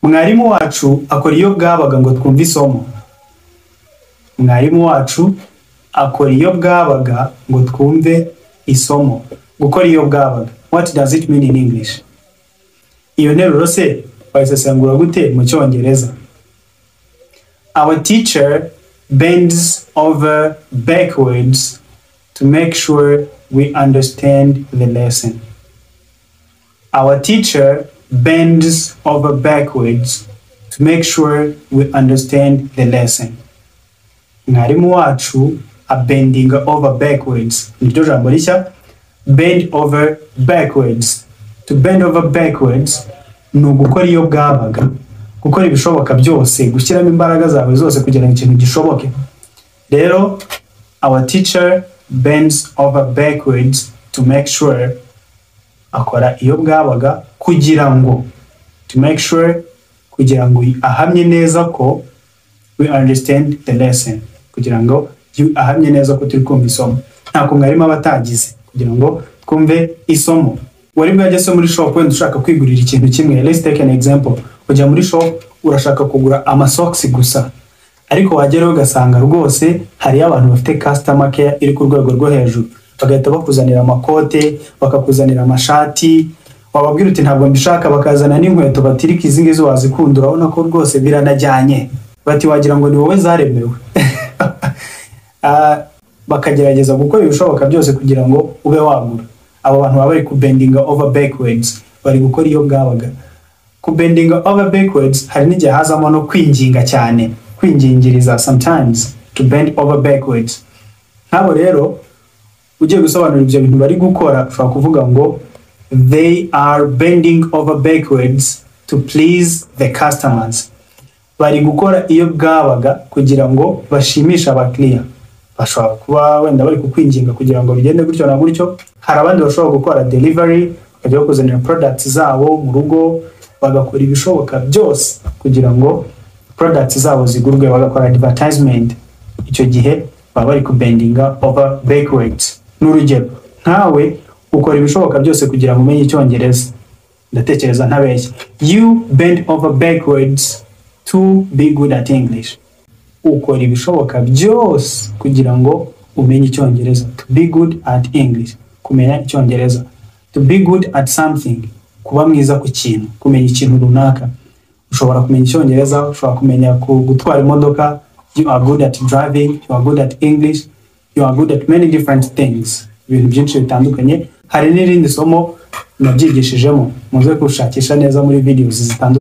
Mwarimu wacu akora iyo bwabaga ngo twumve isomo. Mwarimu wacu akora iyo bwabaga ngo twumve isomo. Gukora iyo bwabaga. What does it mean in English? Iyo nteruro se bayisesengura gute mu Cyongereza? Our teacher bends over backwards to make sure we understand the lesson. Our teacher bends over backwards to make sure we understand the lesson. Mwarimu wacu bending over backwards. Niryo jambo rishya, bend over backwards. To bend over backwards ni ugukora iyo bwabaga, gukora ibishoboka byose, gushyiramo imbaraga zawe zose kugira ngo ikintu gishoboke. Rero our teacher bends over backwards to make sure, akora iyo bwabaga kugira ngo, to make sure, kugira ngo ahamye neza ko we understand the lesson, kugira ngo ahamye neza ko turi kumva isomo. Ntako mwarimu abatagize kugira ngo twumve isomo. Wari bwageze muri shop wenda ushaka kwigurira ikintu kimwe. Let's take an example. Ujya muri shop urashaka kugura amasocks gusa, ariko wageraho ugasanga rwose hari abantu bafite customer care iri ku rwego rwo hejuru, bagahita bakuzanira amakote, bakakuzanira amashati, wababwira uti ntabwo mbishaka, bakazana n'inkweto batirika izi ngizo wazikunda, urabona ko rwose biranajyanye, bati wagira ngo ni wowe zaremewe. Bakagerageza gukora ibishoboka byose kugira ngo ube wagura. Abo bantu baba bari ku bending over backwards, bari gukora iyo bwabaga. Ku bending over backwards hari n'igihe hazamo no kwinginga cyane, kwingingiriza, sometimes to bend over backwards. Nabo rero ugiye gusobanura ibyo bintu bari gukora, ushobora kuvuga ngo they are bending over backwards to please the customers. Bari gukora iyo bwabaga kugira ngo bashimishe abakiriya. Bashobora kuba wenda bari kukwinginga kugira ngo bigende gutyo na gutyo. Hari abandi bashobora gukora delivery, bakajya kuzanira products zabo mu rugo, bagakora ibishoboka byose kugira ngo products zabo zigurwe, bagakora advertisement. Icyo gihe baba bari kubendinga over backwards. N'urugero, nkawe ukora ibishoboka byose kugira ngo umenye Icyongereza, ndatekereza ntabeshya. You bend over backwards to be good at English. Ukora ibishoboka byose kugira ngo umenye Icyongereza. To be good at English, kumenya Icyongereza. To be good at something, kuba mwiza ku kintu, kumenya ikintu runaka. Ushobora kumenya Icyongereza, ushobora kumenya gutwara imodoka. You are good at driving, you are good at English, you are good at many different things. Ibintu byinshi bitandukanye. Hari n'irindi somo nabyigishijemo, muze kushakisha neza muri videos zitandukanye.